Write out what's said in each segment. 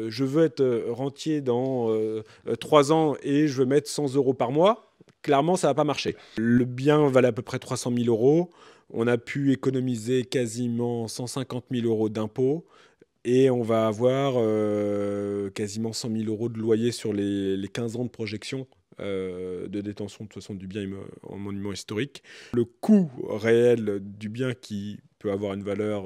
Je veux être rentier dans 3 ans et je veux mettre 100 euros par mois, clairement, ça ne va pas marcher. Le bien valait à peu près 300 000 euros. On a pu économiser quasiment 150 000 euros d'impôts et on va avoir quasiment 100 000 euros de loyer sur les 15 ans de projection de détention de toute façon du bien en monument historique. Le coût réel du bien qui peut avoir une valeur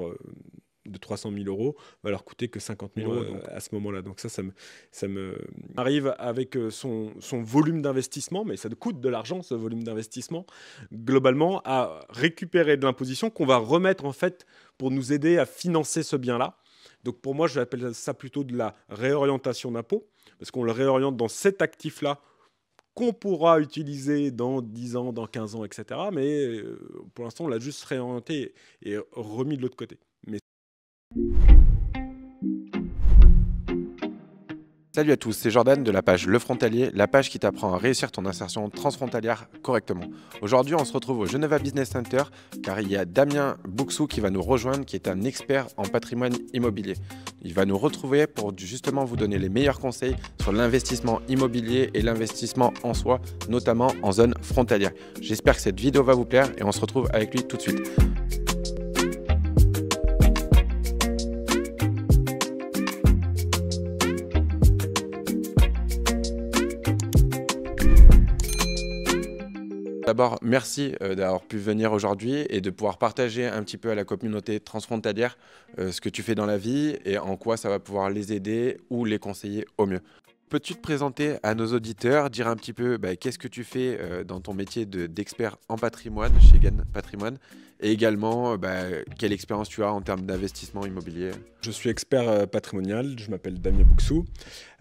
de 300 000 euros va leur coûter que 50 000 euros à ce moment-là. Donc ça me arrive avec son volume d'investissement, mais ça coûte de l'argent ce volume d'investissement, globalement à récupérer de l'imposition qu'on va remettre en fait pour nous aider à financer ce bien-là. Donc pour moi, je vais appeler ça plutôt de la réorientation d'impôt, parce qu'on le réoriente dans cet actif-là qu'on pourra utiliser dans 10 ans, dans 15 ans, etc. Mais pour l'instant, on l'a juste réorienté et remis de l'autre côté. Mais Salut à tous, c'est Jordan de la page Le Frontalier, la page qui t'apprend à réussir ton insertion transfrontalière correctement. Aujourd'hui, on se retrouve au Geneva Business Center car il y a Damien Bouxou qui va nous rejoindre, qui est un expert en patrimoine immobilier. Il va nous retrouver pour justement vous donner les meilleurs conseils sur l'investissement immobilier et l'investissement en soi, notamment en zone frontalière. J'espère que cette vidéo va vous plaire et on se retrouve avec lui tout de suite. D'abord, merci d'avoir pu venir aujourd'hui et de pouvoir partager un petit peu à la communauté transfrontalière ce que tu fais dans la vie et en quoi ça va pouvoir les aider ou les conseiller au mieux. Peux-tu te présenter à nos auditeurs, dire un petit peu qu'est-ce que tu fais dans ton métier d'expert en patrimoine chez Gain Patrimoine et également quelle expérience tu as en termes d'investissement immobilier? je suis expert patrimonial, je m'appelle Damien Bouxou.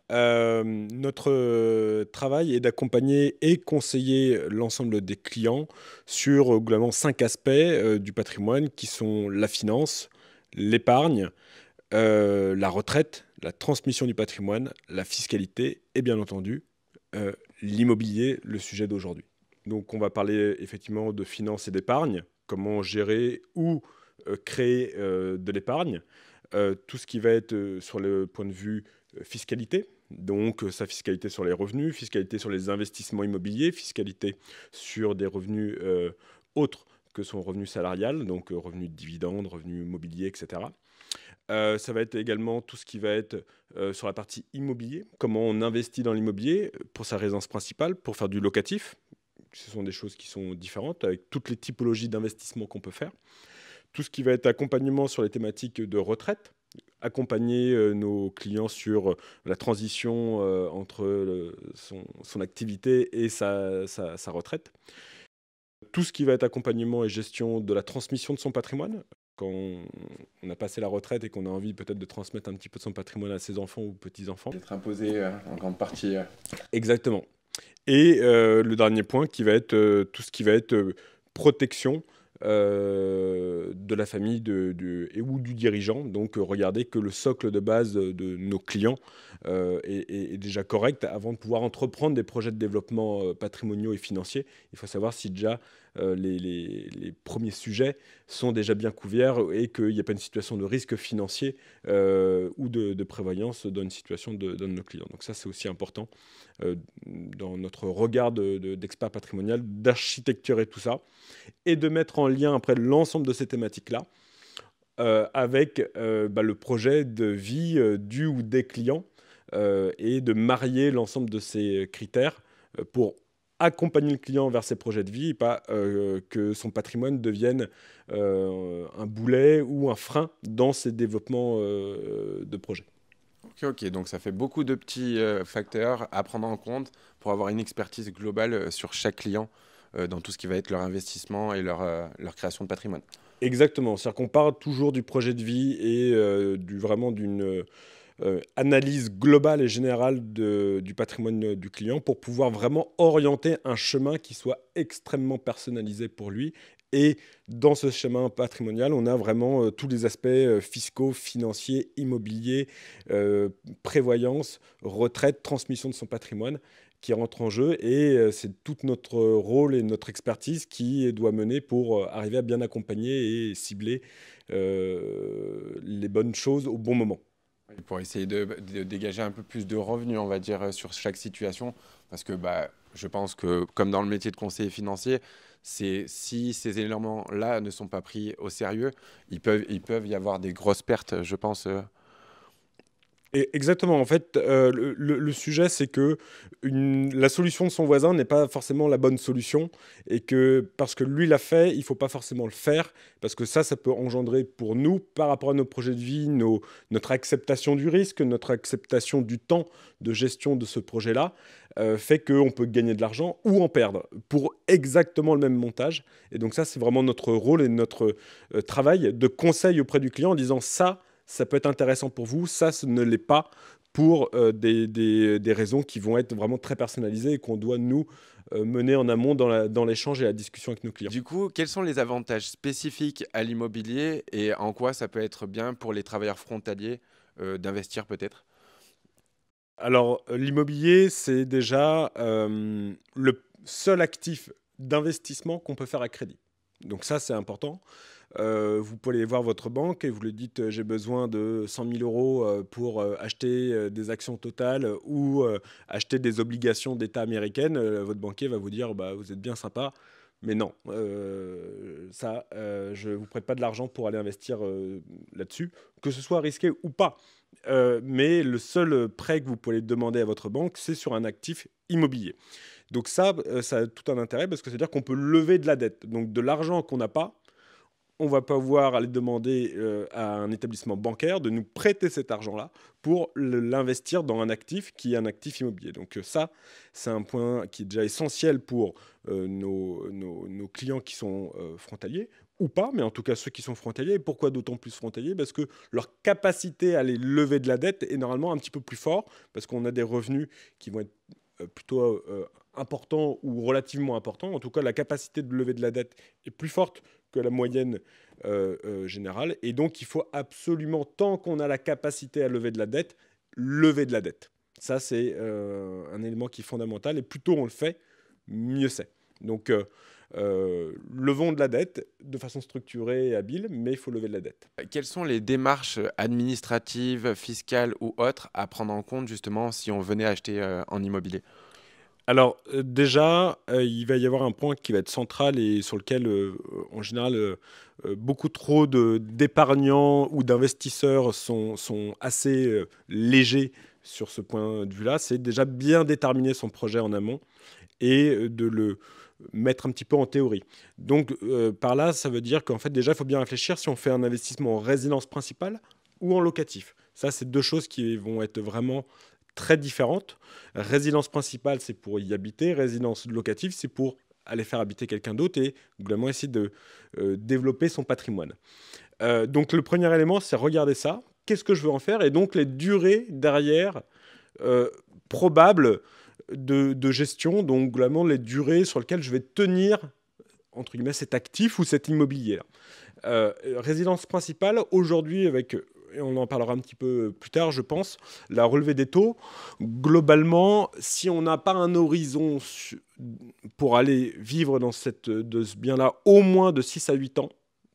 Notre travail est d'accompagner et conseiller l'ensemble des clients sur globalement 5 aspects du patrimoine qui sont la finance, l'épargne, la retraite, la transmission du patrimoine, la fiscalité et bien entendu l'immobilier, le sujet d'aujourd'hui. Donc on va parler effectivement de finance et d'épargne, comment gérer ou créer de l'épargne, tout ce qui va être sur le point de vue fiscalité, donc sa fiscalité sur les revenus, fiscalité sur les investissements immobiliers, fiscalité sur des revenus autres que son revenu salarial, donc revenus de dividendes, revenus immobiliers, etc. Ça va être également tout ce qui va être sur la partie immobilier, comment on investit dans l'immobilier pour sa résidence principale, pour faire du locatif. Ce sont des choses qui sont différentes avec toutes les typologies d'investissement qu'on peut faire. Tout ce qui va être accompagnement sur les thématiques de retraite, accompagner nos clients sur la transition entre son activité et sa retraite. Tout ce qui va être accompagnement et gestion de la transmission de son patrimoine. Quand on a passé la retraite et qu'on a envie peut-être de transmettre un petit peu de son patrimoine à ses enfants ou petits-enfants. D'être imposé en grande partie. Exactement. Et le dernier point qui va être tout ce qui va être protection de la famille ou du dirigeant. Donc regardez que le socle de base de nos clients est déjà correct avant de pouvoir entreprendre des projets de développement patrimoniaux et financiers. Il faut savoir si déjà les premiers sujets sont déjà bien couverts et qu'il n'y a pas une situation de risque financier ou de prévoyance dans une situation d'un de nos clients. Donc ça, c'est aussi important dans notre regard d'expert patrimonial, d'architecturer tout ça et de mettre en lien après l'ensemble de ces thématiques-là avec le projet de vie du ou des clients et de marier l'ensemble de ces critères pour accompagner le client vers ses projets de vie et pas que son patrimoine devienne un boulet ou un frein dans ses développements de projets. Ok, donc ça fait beaucoup de petits facteurs à prendre en compte pour avoir une expertise globale sur chaque client dans tout ce qui va être leur investissement et leur création de patrimoine. Exactement, c'est-à-dire qu'on part toujours du projet de vie et vraiment d'une analyse globale et générale du patrimoine du client pour pouvoir vraiment orienter un chemin qui soit extrêmement personnalisé pour lui. Et dans ce chemin patrimonial, on a vraiment tous les aspects fiscaux, financiers, immobiliers, prévoyance, retraite, transmission de son patrimoine qui rentrent en jeu. Et c'est tout notre rôle et notre expertise qui doit mener pour arriver à bien accompagner et cibler les bonnes choses au bon moment. Pour essayer de dégager un peu plus de revenus, on va dire, sur chaque situation. Parce que je pense que, comme dans le métier de conseiller financier, si ces éléments-là ne sont pas pris au sérieux, il peuvent y avoir des grosses pertes, je pense. Et exactement, en fait, le sujet, c'est que la solution de son voisin n'est pas forcément la bonne solution, et que parce que lui l'a fait, il ne faut pas forcément le faire, parce que ça peut engendrer pour nous, par rapport à nos projets de vie, notre acceptation du risque, notre acceptation du temps de gestion de ce projet-là, fait qu'on peut gagner de l'argent ou en perdre pour exactement le même montage. Et donc ça, c'est vraiment notre rôle et notre travail de conseil auprès du client en disant ça peut être intéressant pour vous, ça, ce ne l'est pas pour des raisons qui vont être vraiment très personnalisées et qu'on doit nous mener en amont dans l'échange et la discussion avec nos clients. Du coup, quels sont les avantages spécifiques à l'immobilier et en quoi ça peut être bien pour les travailleurs frontaliers d'investir peut-être? Alors, l'immobilier, c'est déjà le seul actif d'investissement qu'on peut faire à crédit. Donc ça, c'est important. Vous pouvez aller voir votre banque et vous lui dites j'ai besoin de 100 000 euros pour acheter des actions Total ou acheter des obligations d'État américaines. Votre banquier va vous dire bah, vous êtes bien sympa, mais non, je ne vous prête pas de l'argent pour aller investir là-dessus, que ce soit risqué ou pas. Mais le seul prêt que vous pouvez demander à votre banque, c'est sur un actif immobilier. Donc ça a tout un intérêt parce que c'est-à-dire qu'on peut lever de la dette. Donc de l'argent qu'on n'a pas, on va pouvoir aller demander à un établissement bancaire de nous prêter cet argent-là pour l'investir dans un actif qui est un actif immobilier. Donc ça, c'est un point qui est déjà essentiel pour nos clients qui sont frontaliers ou pas, mais en tout cas ceux qui sont frontaliers. Et pourquoi d'autant plus frontaliers? Parce que leur capacité à aller lever de la dette est normalement un petit peu plus fort, parce qu'on a des revenus qui vont être plutôt importants ou relativement importants. En tout cas, la capacité de lever de la dette est plus forte que la moyenne générale. Et donc, il faut absolument, tant qu'on a la capacité à lever de la dette, lever de la dette. Ça, c'est un élément qui est fondamental. Et plus tôt on le fait, mieux c'est. Donc, levons de la dette de façon structurée et habile, mais il faut lever de la dette. Quelles sont les démarches administratives, fiscales ou autres à prendre en compte justement si on venait acheter en immobilier? Alors déjà, il va y avoir un point qui va être central et sur lequel, en général, beaucoup trop d'épargnants ou d'investisseurs sont assez légers sur ce point de vue-là. C'est déjà bien déterminer son projet en amont et de le mettre un petit peu en théorie. Donc par là, ça veut dire qu'en fait déjà, il faut bien réfléchir si on fait un investissement en résidence principale ou en locatif. Ça, c'est deux choses qui vont être vraiment très différentes. Résidence principale, c'est pour y habiter. Résidence locative, c'est pour aller faire habiter quelqu'un d'autre et globalement essayer de développer son patrimoine. Donc le premier élément, c'est regarder ça. Qu'est-ce que je veux en faire? Et donc les durées derrière probables de gestion, donc globalement les durées sur lesquelles je vais tenir entre guillemets cet actif ou cet immobilier-là. Résidence principale, aujourd'hui, et on en parlera un petit peu plus tard, je pense, la relevée des taux, globalement, si on n'a pas un horizon pour aller vivre de ce bien-là au moins de 6 à 8 ans,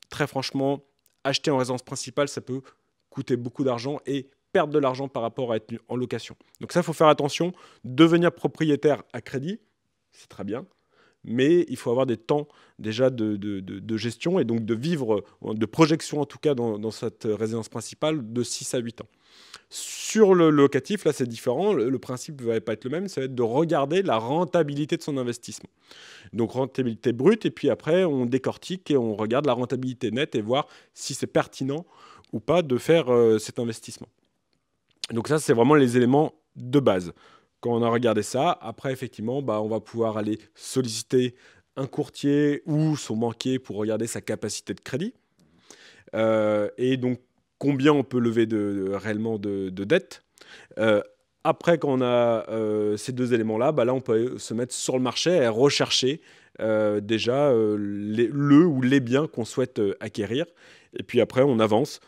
très franchement, acheter en résidence principale, ça peut coûter beaucoup d'argent et perdre de l'argent par rapport à être en location. Donc ça, il faut faire attention. Devenir propriétaire à crédit, c'est très bien, mais il faut avoir des temps déjà de gestion et donc de vivre, de projection en tout cas dans cette résidence principale de 6 à 8 ans. Sur le locatif, là c'est différent, le principe ne va pas être le même, ça va être de regarder la rentabilité de son investissement. Donc rentabilité brute et puis après on décortique et on regarde la rentabilité nette et voir si c'est pertinent ou pas de faire cet investissement. Donc ça c'est vraiment les éléments de base. Quand on a regardé ça, après, effectivement, on va pouvoir aller solliciter un courtier ou son banquier pour regarder sa capacité de crédit. Et donc, combien on peut lever réellement de dette. Après, quand on a ces deux éléments-là, là, on peut se mettre sur le marché et rechercher déjà le ou les biens qu'on souhaite acquérir. Et puis après, on avance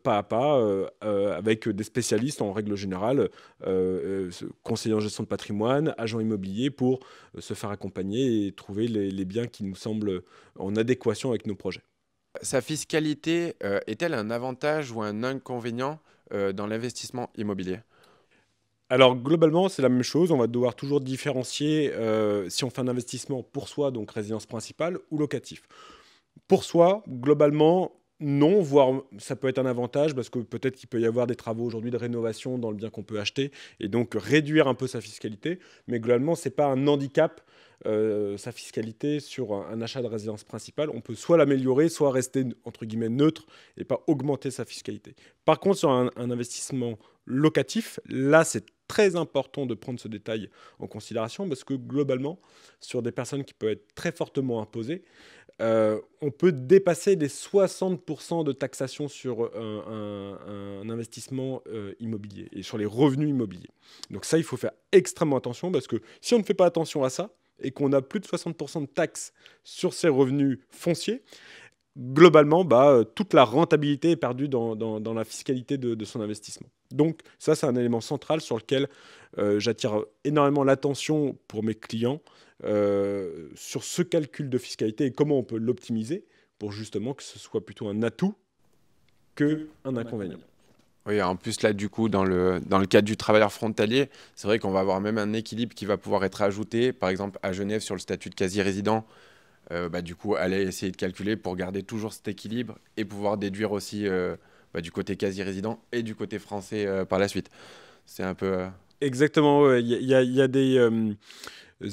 pas à pas avec des spécialistes en règle générale, conseillers en gestion de patrimoine, agents immobiliers pour se faire accompagner et trouver les biens qui nous semblent en adéquation avec nos projets. Sa fiscalité est-elle un avantage ou un inconvénient dans l'investissement immobilier? Alors globalement, c'est la même chose. On va devoir toujours différencier si on fait un investissement pour soi, donc résidence principale, ou locatif. Pour soi, globalement, non, voire ça peut être un avantage parce que peut-être qu'il peut y avoir des travaux aujourd'hui de rénovation dans le bien qu'on peut acheter et donc réduire un peu sa fiscalité. Mais globalement, ce n'est pas un handicap, sa fiscalité sur un achat de résidence principale. On peut soit l'améliorer, soit rester entre guillemets neutre et pas augmenter sa fiscalité. Par contre, sur un investissement locatif, là, c'est très important de prendre ce détail en considération parce que globalement, sur des personnes qui peuvent être très fortement imposées, on peut dépasser les 60% de taxation sur un investissement immobilier et sur les revenus immobiliers. Donc ça, il faut faire extrêmement attention parce que si on ne fait pas attention à ça et qu'on a plus de 60% de taxes sur ces revenus fonciers, globalement, toute la rentabilité est perdue dans la fiscalité de son investissement. Donc ça, c'est un élément central sur lequel j'attire énormément l'attention pour mes clients sur ce calcul de fiscalité et comment on peut l'optimiser pour justement que ce soit plutôt un atout qu'un inconvénient. Oui, en plus là, du coup, dans le cadre du travailleur frontalier, c'est vrai qu'on va avoir même un équilibre qui va pouvoir être ajouté. Par exemple, à Genève, sur le statut de quasi-résident, du coup, aller essayer de calculer pour garder toujours cet équilibre et pouvoir déduire aussi du côté quasi-résident et du côté français par la suite. C'est un peu... Exactement, ouais. Il y a des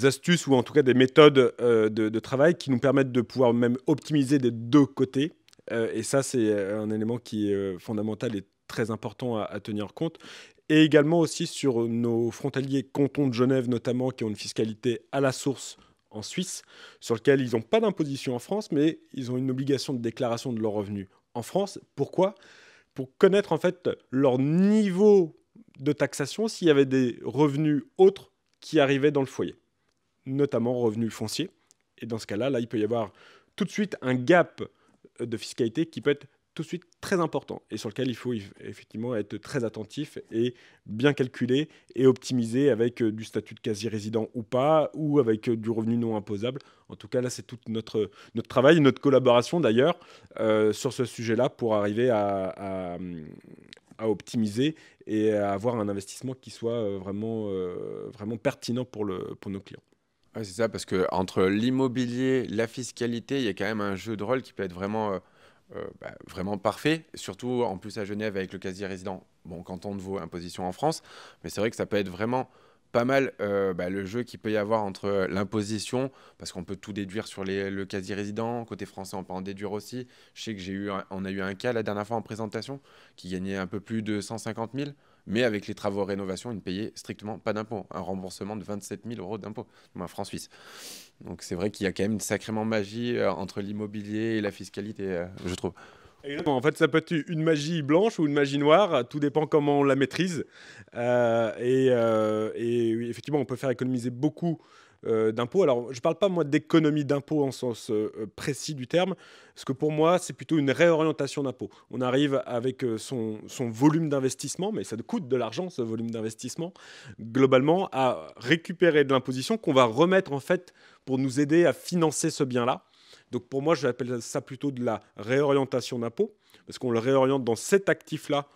astuces ou en tout cas des méthodes de travail qui nous permettent de pouvoir même optimiser des deux côtés. Et ça, c'est un élément qui est fondamental et très important à tenir compte. Et également aussi sur nos frontaliers cantons de Genève notamment, qui ont une fiscalité à la source en Suisse, sur lequel ils n'ont pas d'imposition en France, mais ils ont une obligation de déclaration de leurs revenus en France. Pourquoi? Pour connaître en fait leur niveau de taxation s'il y avait des revenus autres qui arrivaient dans le foyer, notamment revenus fonciers. Et dans ce cas-là, il peut y avoir tout de suite un gap de fiscalité qui peut être tout de suite très important et sur lequel il faut effectivement être très attentif et bien calculer et optimiser avec du statut de quasi-résident ou pas, ou avec du revenu non imposable. En tout cas, là, c'est tout notre travail, notre collaboration d'ailleurs sur ce sujet-là pour arriver à optimiser et à avoir un investissement qui soit vraiment pertinent pour nos clients. Ouais, c'est ça, parce que entre l'immobilier, la fiscalité, il y a quand même un jeu de rôle qui peut être vraiment parfait, surtout en plus à Genève avec le quasi-résident, bon, canton de Vaud, imposition en France, mais c'est vrai que ça peut être vraiment pas mal le jeu qu'il peut y avoir entre l'imposition, parce qu'on peut tout déduire sur le quasi-résident, côté français on peut en déduire aussi. Je sais que on a eu un cas la dernière fois en présentation qui gagnait un peu plus de 150 000, mais avec les travaux de rénovation, il ne payait strictement pas d'impôt, un remboursement de 27 000 euros d'impôt, un franc suisse. Donc c'est vrai qu'il y a quand même sacrément magie entre l'immobilier et la fiscalité, je trouve. Exactement. En fait, ça peut être une magie blanche ou une magie noire, tout dépend comment on la maîtrise. Et oui, effectivement, on peut faire économiser beaucoup d'impôts. Alors, je ne parle pas, moi, d'économie d'impôts en sens précis du terme, parce que pour moi, c'est plutôt une réorientation d'impôts. On arrive avec son volume d'investissement, mais ça coûte de l'argent, ce volume d'investissement, globalement, à récupérer de l'imposition qu'on va remettre, en fait, pour nous aider à financer ce bien-là. Donc pour moi, j'appelle ça plutôt de la réorientation d'impôt, parce qu'on le réoriente dans cet actif-là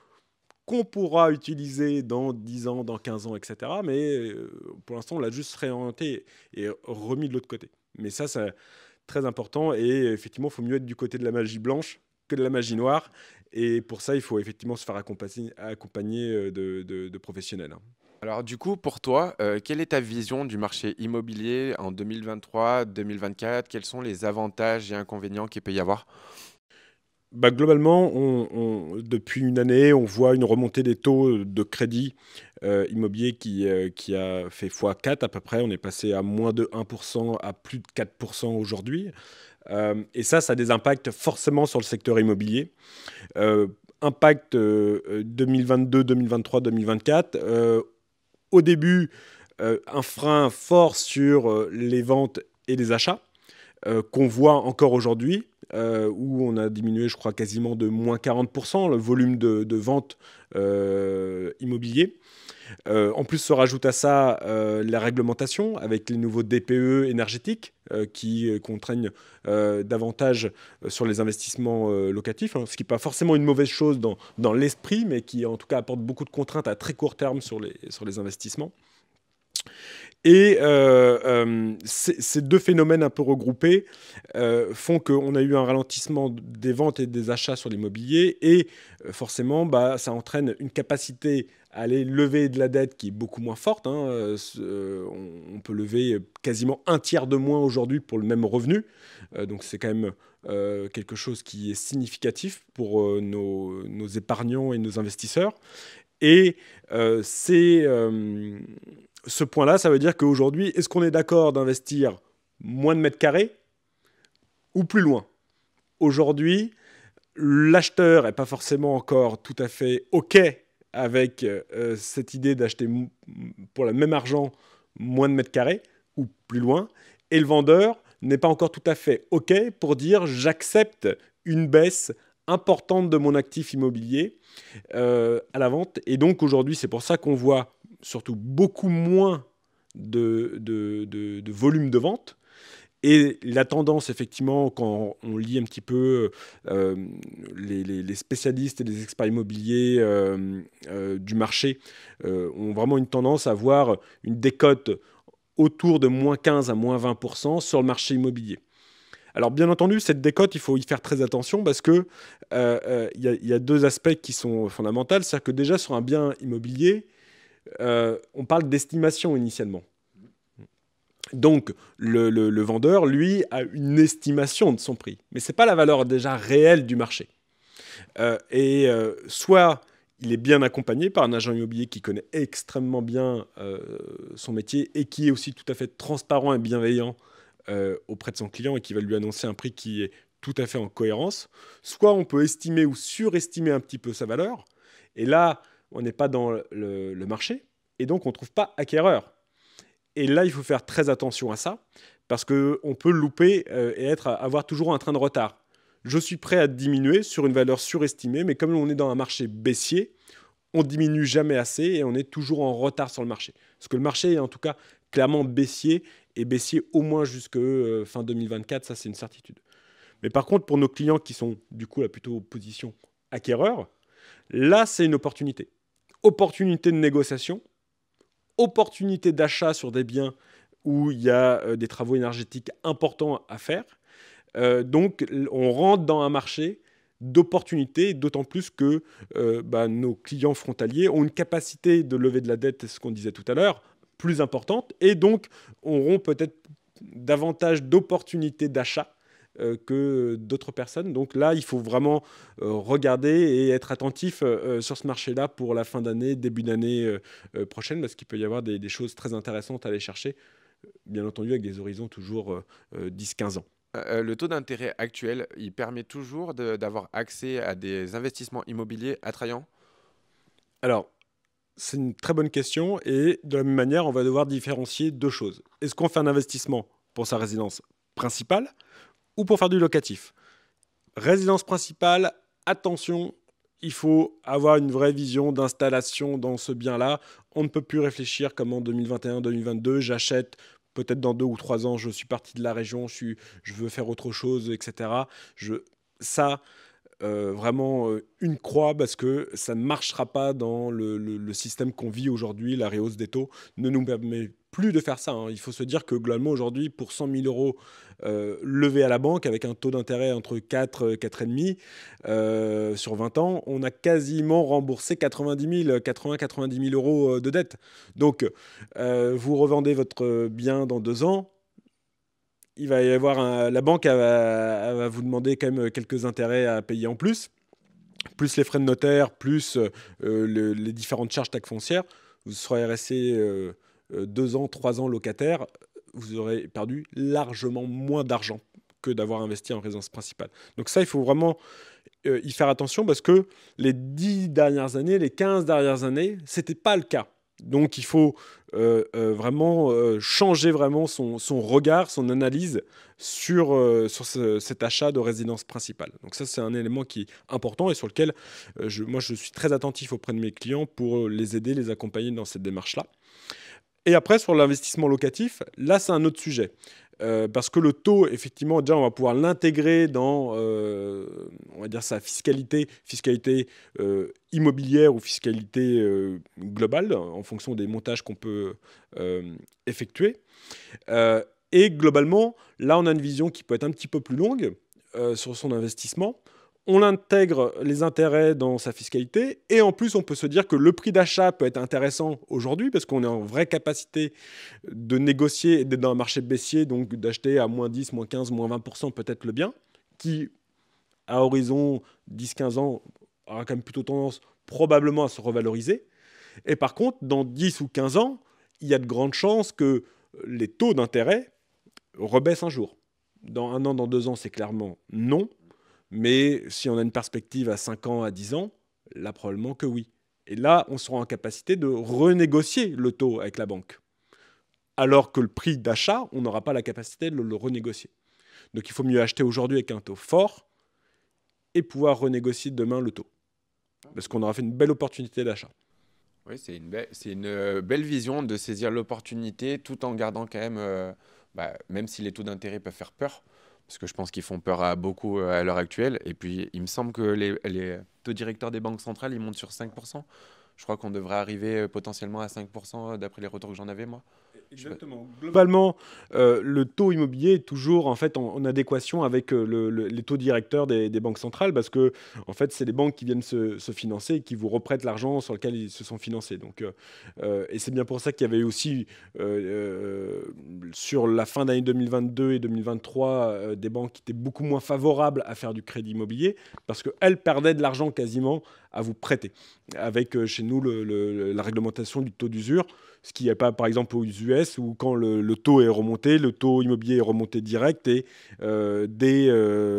qu'on pourra utiliser dans 10 ans, dans 15 ans, etc. Mais pour l'instant, on l'a juste réorienté et remis de l'autre côté. Mais ça, c'est très important. Et effectivement, il faut mieux être du côté de la magie blanche que de la magie noire. Et pour ça, il faut effectivement se faire accompagner de professionnels. Alors du coup, pour toi, quelle est ta vision du marché immobilier en 2023-2024? Quels sont les avantages et inconvénients qu'il peut y avoir? Globalement, depuis une année, on voit une remontée des taux de crédit immobilier qui a fait x4 à peu près. On est passé à moins de 1% à plus de 4% aujourd'hui. Et ça a des impacts forcément sur le secteur immobilier. Impact 2022, 2023, 2024. Au début, un frein fort sur les ventes et les achats qu'on voit encore aujourd'hui. où on a diminué, je crois, quasiment de moins 40% le volume de ventes immobilier. En plus, se rajoute à ça la réglementation avec les nouveaux DPE énergétiques qui contraignent davantage sur les investissements locatifs, hein, ce qui n'est pas forcément une mauvaise chose dans l'esprit, mais qui en tout cas apporte beaucoup de contraintes à très court terme sur les investissements. Et ces deux phénomènes un peu regroupés font qu'on a eu un ralentissement des ventes et des achats sur l'immobilier et forcément, ça entraîne une capacité à aller lever de la dette qui est beaucoup moins forte, hein. On peut lever quasiment un tiers de moins aujourd'hui pour le même revenu. Donc c'est quand même quelque chose qui est significatif pour nos épargnants et nos investisseurs. Et ce point-là, ça veut dire qu'aujourd'hui, est-ce qu'on est d'accord d'investir moins de mètres carrés ou plus loin? Aujourd'hui, l'acheteur n'est pas forcément encore tout à fait OK avec cette idée d'acheter pour le même argent moins de mètres carrés ou plus loin. Et le vendeur n'est pas encore tout à fait OK pour dire j'accepte une baisse importante de mon actif immobilier à la vente. Et donc aujourd'hui, c'est pour ça qu'on voit surtout beaucoup moins de volume de vente. Et la tendance, effectivement, quand on lit un petit peu les spécialistes et les experts immobiliers du marché, ont vraiment une tendance à avoir une décote autour de moins 15 à moins 20% sur le marché immobilier. Alors bien entendu, cette décote, il faut y faire très attention parce que y a deux aspects qui sont fondamentaux. C'est-à-dire que déjà sur un bien immobilier, on parle d'estimation initialement. Donc le vendeur, lui, a une estimation de son prix. Mais ce n'est pas la valeur déjà réelle du marché. Soit il est bien accompagné par un agent immobilier qui connaît extrêmement bien son métier et qui est aussi tout à fait transparent et bienveillant auprès de son client et qui va lui annoncer un prix qui est tout à fait en cohérence. Soit on peut estimer ou surestimer un petit peu sa valeur. Et là, on n'est pas dans le marché. Et donc, on ne trouve pas acquéreur. Et là, il faut faire très attention à ça, parce qu'on peut louper et avoir toujours un train de retard. Je suis prêt à diminuer sur une valeur surestimée, mais comme on est dans un marché baissier, on ne diminue jamais assez et on est toujours en retard sur le marché. Parce que le marché est en tout cas clairement baissier, et baissier au moins jusque fin 2024, ça c'est une certitude. Mais par contre, pour nos clients qui sont du coup là plutôt position acquéreur, là c'est une opportunité. Opportunité de négociation, opportunité d'achat sur des biens où il y a des travaux énergétiques importants à faire. Donc, on rentre dans un marché d'opportunités, d'autant plus que nos clients frontaliers ont une capacité de lever de la dette, ce qu'on disait tout à l'heure, plus importante, et donc auront peut-être davantage d'opportunités d'achat que d'autres personnes. Donc là, il faut vraiment regarder et être attentif sur ce marché-là pour la fin d'année, début d'année prochaine, parce qu'il peut y avoir des choses très intéressantes à aller chercher, bien entendu avec des horizons toujours 10-15 ans. Le taux d'intérêt actuel, il permet toujours d'avoir accès à des investissements immobiliers attrayants? Alors, c'est une très bonne question et de la même manière, on va devoir différencier deux choses. Est-ce qu'on fait un investissement pour sa résidence principale ou pour faire du locatif? Résidence principale, attention, il faut avoir une vraie vision d'installation dans ce bien-là. On ne peut plus réfléchir comme en 2021-2022, j'achète, peut-être dans 2 ou 3 ans, je suis parti de la région, je veux faire autre chose, etc. Vraiment une croix parce que ça ne marchera pas dans le système qu'on vit aujourd'hui. La réhausse des taux ne nous permet plus de faire ça, hein. Il faut se dire que globalement aujourd'hui, pour 100 000 euros levés à la banque avec un taux d'intérêt entre 4 et 4,5 sur 20 ans, on a quasiment remboursé 80-90 000 euros de dette. Donc, vous revendez votre bien dans 2 ans, il va y avoir la banque elle va vous demander quand même quelques intérêts à payer en plus les frais de notaire, plus les différentes charges taxes foncières. Vous serez resté 2 ans, 3 ans locataire, vous aurez perdu largement moins d'argent que d'avoir investi en résidence principale. Donc ça, il faut vraiment y faire attention parce que les 10 dernières années, les 15 dernières années, ce n'était pas le cas. Donc il faut vraiment changer vraiment son regard, son analyse sur cet achat de résidence principale. Donc ça, c'est un élément qui est important et sur lequel moi, je suis très attentif auprès de mes clients pour les aider, les accompagner dans cette démarche-là. Et après, sur l'investissement locatif, là, c'est un autre sujet. Parce que le taux, effectivement, déjà, on va pouvoir l'intégrer dans, on va dire, sa fiscalité immobilière ou fiscalité globale, en fonction des montages qu'on peut effectuer. Et globalement, là, on a une vision qui peut être un petit peu plus longue sur son investissement. On intègre les intérêts dans sa fiscalité et en plus, on peut se dire que le prix d'achat peut être intéressant aujourd'hui parce qu'on est en vraie capacité de négocier, d'être dans un marché baissier, donc d'acheter à moins 10, moins 15, moins 20% peut-être le bien, qui, à horizon 10-15 ans, aura quand même plutôt tendance probablement à se revaloriser. Et par contre, dans 10 ou 15 ans, il y a de grandes chances que les taux d'intérêt rebaissent un jour. Dans 1 an, dans 2 ans, c'est clairement non. Mais si on a une perspective à 5 ans, à 10 ans, là, probablement que oui. Et là, on sera en capacité de renégocier le taux avec la banque. Alors que le prix d'achat, on n'aura pas la capacité de le renégocier. Donc il faut mieux acheter aujourd'hui avec un taux fort et pouvoir renégocier demain le taux. Parce qu'on aura fait une belle opportunité d'achat. Oui, c'est une belle vision de saisir l'opportunité tout en gardant quand même, même si les taux d'intérêt peuvent faire peur, parce que je pense qu'ils font peur à beaucoup à l'heure actuelle. Et puis, il me semble que les taux directeurs des banques centrales, ils montent sur 5%. Je crois qu'on devrait arriver potentiellement à 5% d'après les retours que j'en avais, moi. Exactement. Globalement, le taux immobilier est toujours en fait en adéquation avec les taux directeurs des banques centrales parce que en fait, c'est les banques qui viennent se financer et qui vous reprêtent l'argent sur lequel ils se sont financés. Donc, et c'est bien pour ça qu'il y avait aussi sur la fin d'année 2022 et 2023 des banques qui étaient beaucoup moins favorables à faire du crédit immobilier parce qu'elles perdaient de l'argent quasiment à vous prêter. Avec chez nous la réglementation du taux d'usure, ce qui n'est pas par exemple aux US où quand le taux est remonté, le taux immobilier est remonté direct et dès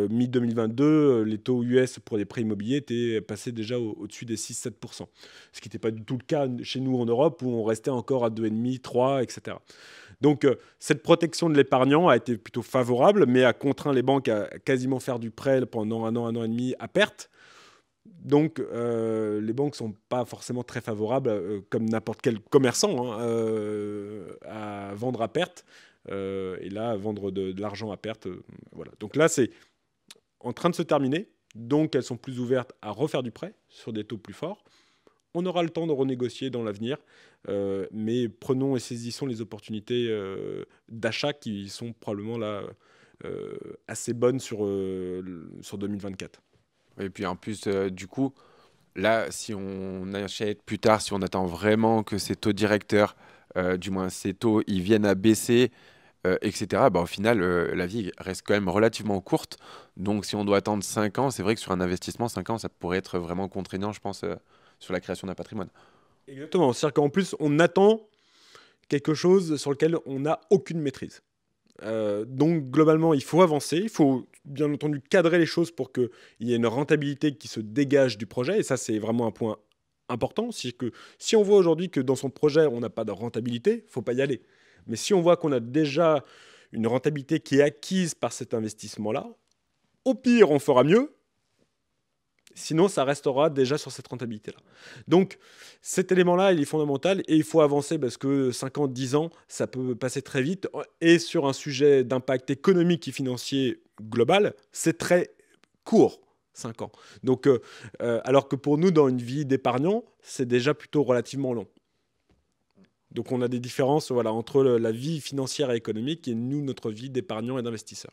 mi-2022, les taux US pour les prêts immobiliers étaient passés déjà au-dessus des 6-7%. Ce qui n'était pas du tout le cas chez nous en Europe où on restait encore à 2,5, 3, etc. Donc cette protection de l'épargnant a été plutôt favorable, mais a contraint les banques à quasiment faire du prêt pendant 1 an et demi à perte. Donc, les banques ne sont pas forcément très favorables, comme n'importe quel commerçant, hein, à vendre à perte. Et là, à vendre de l'argent à perte. Voilà. Donc là, c'est en train de se terminer. Donc, elles sont plus ouvertes à refaire du prêt sur des taux plus forts. On aura le temps de renégocier dans l'avenir. Mais prenons et saisissons les opportunités d'achat qui sont probablement là assez bonnes sur 2024. Et puis en plus, du coup, là, si on achète plus tard, si on attend vraiment que ces taux directeurs, du moins ces taux, ils viennent à baisser, etc., au final, la vie reste quand même relativement courte. Donc si on doit attendre 5 ans, c'est vrai que sur un investissement, 5 ans, ça pourrait être vraiment contraignant, je pense, sur la création d'un patrimoine. Exactement. C'est-à-dire qu'en plus, on attend quelque chose sur lequel on n'a aucune maîtrise. Donc globalement, il faut avancer, il faut bien entendu cadrer les choses pour qu'il y ait une rentabilité qui se dégage du projet. Et ça, c'est vraiment un point important. C'est que si on voit aujourd'hui que dans son projet, on n'a pas de rentabilité, il ne faut pas y aller. Mais si on voit qu'on a déjà une rentabilité qui est acquise par cet investissement-là, au pire, on fera mieux. Sinon, ça restera déjà sur cette rentabilité-là. Donc, cet élément-là, il est fondamental et il faut avancer parce que 5 ans, 10 ans, ça peut passer très vite. Et sur un sujet d'impact économique et financier global, c'est très court, 5 ans. Donc, alors que pour nous, dans une vie d'épargnant, c'est déjà plutôt relativement long. Donc, on a des différences voilà, entre la vie financière et économique et nous, notre vie d'épargnant et d'investisseur.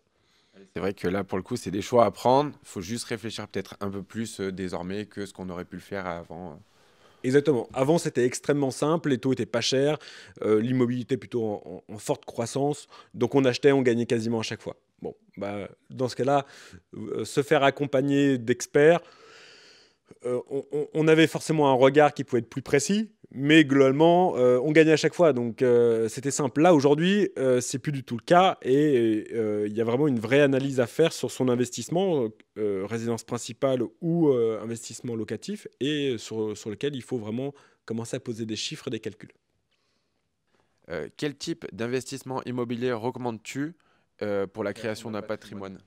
C'est vrai que là, pour le coup, c'est des choix à prendre. Il faut juste réfléchir peut-être un peu plus désormais que ce qu'on aurait pu le faire avant. Exactement. Avant, c'était extrêmement simple, les taux étaient pas chers, l'immobilier était plutôt en forte croissance, donc on achetait, on gagnait quasiment à chaque fois. Bon, dans ce cas-là, se faire accompagner d'experts, on avait forcément un regard qui pouvait être plus précis, mais globalement, on gagnait à chaque fois. Donc, c'était simple. Là, aujourd'hui, c'est plus du tout le cas. Et il y a vraiment une vraie analyse à faire sur son investissement, résidence principale ou investissement locatif, et sur lequel il faut vraiment commencer à poser des chiffres et des calculs. Quel type d'investissement immobilier recommandes-tu pour la création d'un patrimoine?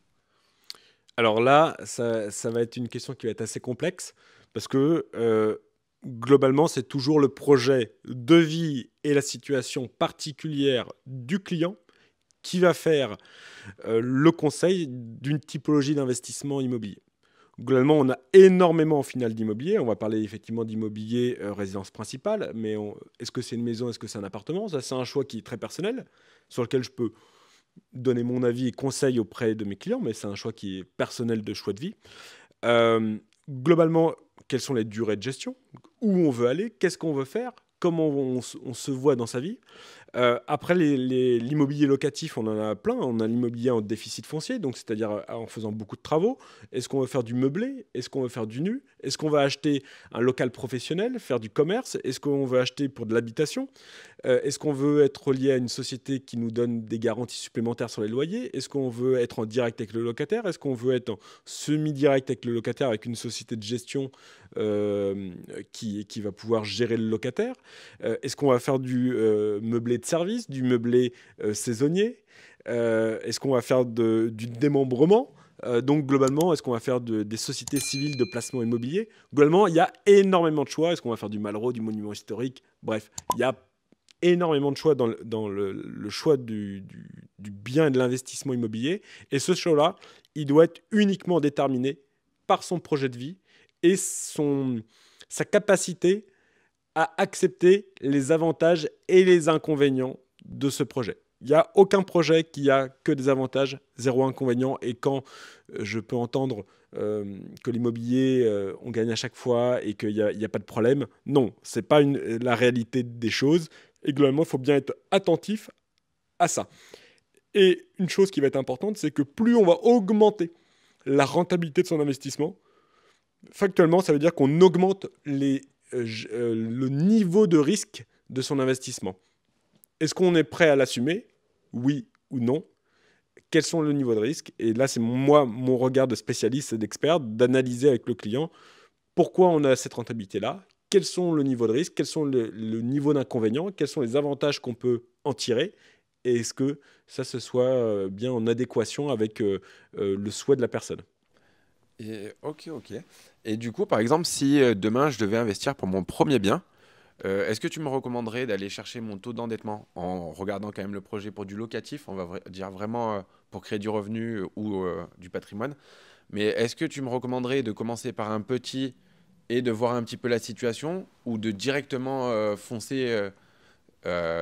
Alors là, ça va être une question qui va être assez complexe parce que globalement, c'est toujours le projet de vie et la situation particulière du client qui va faire le conseil d'une typologie d'investissement immobilier. Globalement, on a énormément au final d'immobilier. On va parler effectivement d'immobilier résidence principale, mais est-ce que c'est une maison, est-ce que c'est un appartement? Ça, c'est un choix qui est très personnel, sur lequel je peux donner mon avis et conseil auprès de mes clients, mais c'est un choix qui est personnel de choix de vie. Euh, Globalement, quelles sont les durées de gestion? Où on veut aller? Qu'est-ce qu'on veut faire? Comment on se voit dans sa vie? Après, l'immobilier locatif, on en a plein. On a l'immobilier en déficit foncier, donc c'est-à-dire en faisant beaucoup de travaux. Est-ce qu'on veut faire du meublé? Est-ce qu'on veut faire du nu? Est-ce qu'on va acheter un local professionnel, faire du commerce? Est-ce qu'on veut acheter pour de l'habitation? Est-ce qu'on veut être relié à une société qui nous donne des garanties supplémentaires sur les loyers? Est-ce qu'on veut être en direct avec le locataire? Est-ce qu'on veut être en semi-direct avec le locataire, avec une société de gestion qui va pouvoir gérer le locataire? Est-ce qu'on va faire du meublé de service, du meublé saisonnier? Est-ce qu'on va faire du démembrement? Donc globalement, est-ce qu'on va faire des sociétés civiles de placement immobilier? Globalement, il y a énormément de choix. Est-ce qu'on va faire du Malraux, du monument historique? Bref, il y a énormément de choix dans le choix du bien et de l'investissement immobilier. Et ce choix-là, il doit être uniquement déterminé par son projet de vie et sa capacité à accepter les avantages et les inconvénients de ce projet. Il n'y a aucun projet qui a que des avantages, zéro inconvénient. Et quand je peux entendre que l'immobilier, on gagne à chaque fois et qu'il n'y a pas de problème, non, ce n'est pas la réalité des choses. Et globalement, il faut bien être attentif à ça. Et une chose qui va être importante, c'est que plus on va augmenter la rentabilité de son investissement, factuellement, ça veut dire qu'on augmente le niveau de risque de son investissement. Est-ce qu'on est prêt à l'assumer? Oui ou non? Quels sont le niveau de risque? Et là, c'est moi, mon regard de spécialiste et d'expert, d'analyser avec le client pourquoi on a cette rentabilité-là, quels sont le niveau de risque, quels sont le niveau d'inconvénient, quels sont les avantages qu'on peut en tirer, et est-ce que ça se soit bien en adéquation avec le souhait de la personne. Ok, ok. Et du coup, par exemple, si demain je devais investir pour mon premier bien, est-ce que tu me recommanderais d'aller chercher mon taux d'endettement en regardant quand même le projet pour du locatif, on va dire vraiment pour créer du revenu ou du patrimoine. Mais est-ce que tu me recommanderais de commencer par un petit et de voir un petit peu la situation ou de directement foncer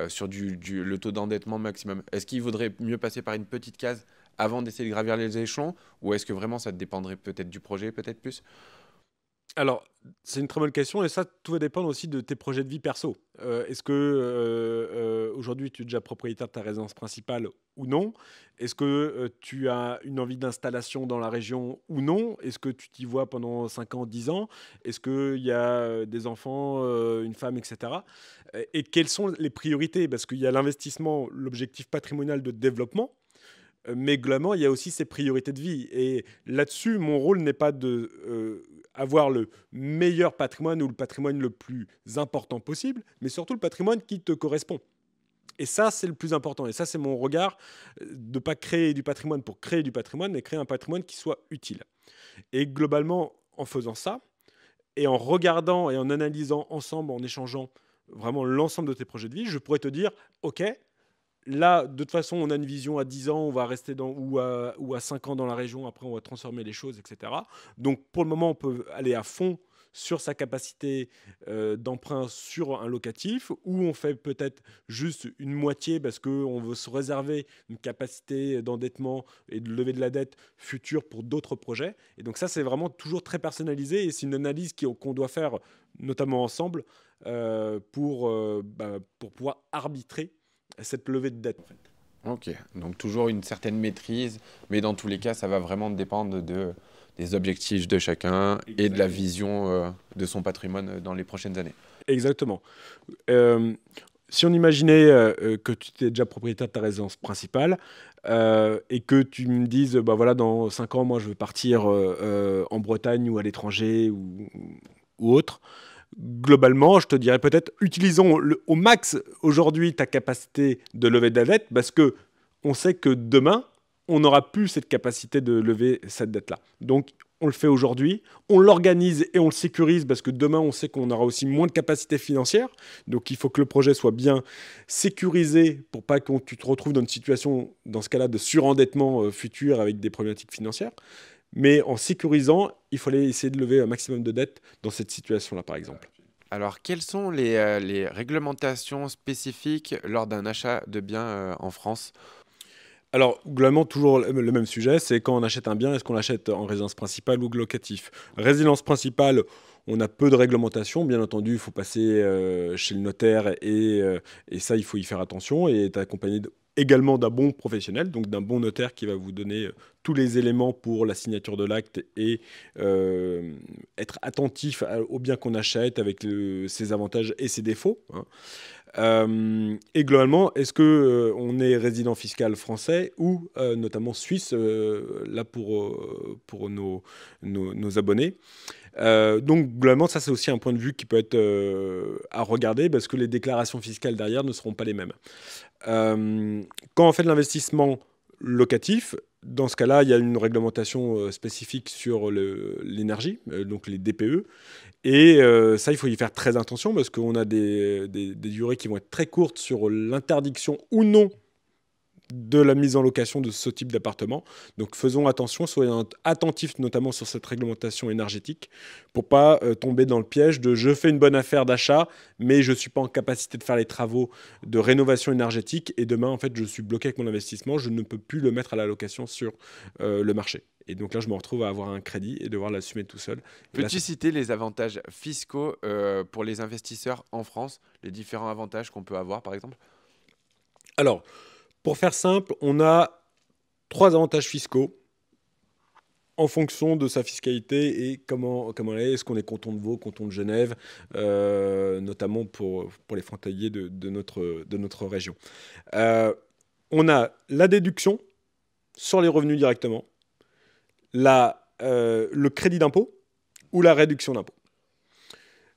sur le taux d'endettement maximum? Est-ce qu'il vaudrait mieux passer par une petite case avant d'essayer de gravir les échelons ou est-ce que vraiment ça dépendrait peut-être du projet, peut-être plus? Alors, c'est une très bonne question et ça, tout va dépendre aussi de tes projets de vie perso. Est-ce que aujourd'hui tu es déjà propriétaire de ta résidence principale ou non? Est-ce que tu as une envie d'installation dans la région ou non? Est-ce que tu t'y vois pendant 5 ans, 10 ans? Est-ce qu'il y a des enfants, une femme, etc. Et quelles sont les priorités? Parce qu'il y a l'investissement, l'objectif patrimonial de développement. Mais globalement, il y a aussi ses priorités de vie. Et là-dessus, mon rôle n'est pas de avoir le meilleur patrimoine ou le patrimoine le plus important possible, mais surtout le patrimoine qui te correspond. Et ça, c'est le plus important. Et ça, c'est mon regard, de ne pas créer du patrimoine pour créer du patrimoine, mais créer un patrimoine qui soit utile. Et globalement, en faisant ça, et en regardant et en analysant ensemble, en échangeant vraiment l'ensemble de tes projets de vie, je pourrais te dire, OK, là, de toute façon, on a une vision à 10 ans, on va rester ou à 5 ans dans la région, après on va transformer les choses, etc. Donc pour le moment, on peut aller à fond sur sa capacité d'emprunt sur un locatif, ou on fait peut-être juste une moitié parce qu'on veut se réserver une capacité d'endettement et de lever de la dette future pour d'autres projets. Et donc ça, c'est vraiment toujours très personnalisé et c'est une analyse qu'on doit faire notamment ensemble pour pouvoir arbitrer cette levée de dette en fait. Ok, donc toujours une certaine maîtrise, mais dans tous les cas, ça va vraiment dépendre des objectifs de chacun et de la Exactement. vision de son patrimoine dans les prochaines années. Exactement. Euh, Si on imaginait que tu étais déjà propriétaire de ta résidence principale et que tu me dises, bah voilà, dans 5 ans, moi je veux partir en Bretagne ou à l'étranger ou autre, Globalement, je te dirais peut-être, utilisons au max aujourd'hui ta capacité de lever de la dette, parce que on sait que demain, on n'aura plus cette capacité de lever cette dette-là. Donc, on le fait aujourd'hui, on l'organise et on le sécurise, parce que demain, on sait qu'on aura aussi moins de capacité financière. Donc, il faut que le projet soit bien sécurisé pour pas que tu te retrouves dans une situation, dans ce cas-là, de surendettement futur avec des problématiques financières. Mais en sécurisant, il fallait essayer de lever un maximum de dettes dans cette situation-là, par exemple. Alors, quelles sont les réglementations spécifiques lors d'un achat de biens en France? Alors, globalement, toujours le même sujet, c'est quand on achète un bien, est-ce qu'on l'achète en résidence principale ou locatif? Résidence principale, on a peu de réglementation. Bien entendu, il faut passer chez le notaire et ça, il faut y faire attention et être accompagné également d'un bon professionnel, donc d'un bon notaire qui va vous donner tous les éléments pour la signature de l'acte et être attentif au bien qu'on achète avec ses avantages et ses défauts, hein. Et globalement, est-ce que on est résident fiscal français ou notamment suisse, là pour nos abonnés. Donc globalement, ça c'est aussi un point de vue qui peut être à regarder parce que les déclarations fiscales derrière ne seront pas les mêmes. Quand on fait de l'investissement locatif, dans ce cas-là, il y a une réglementation spécifique sur l'énergie, donc les DPE. Et ça, il faut y faire très attention parce qu'on a des durées qui vont être très courtes sur l'interdiction ou non de la mise en location de ce type d'appartement. Donc faisons attention, soyons attentifs notamment sur cette réglementation énergétique pour pas tomber dans le piège de je fais une bonne affaire d'achat, mais je ne suis pas en capacité de faire les travaux de rénovation énergétique et demain en fait je suis bloqué avec mon investissement, je ne peux plus le mettre à la location sur le marché. Et donc là, je me retrouve à avoir un crédit et devoir l'assumer tout seul. Peux-tu citer les avantages fiscaux pour les investisseurs en France, les différents avantages qu'on peut avoir par exemple? Alors, pour faire simple, on a 3 avantages fiscaux en fonction de sa fiscalité et comment elle est. Est-ce qu'on est canton de Vaud, canton de Genève, notamment pour les frontaliers de notre région. On a la déduction sur les revenus directement, le crédit d'impôt ou la réduction d'impôt.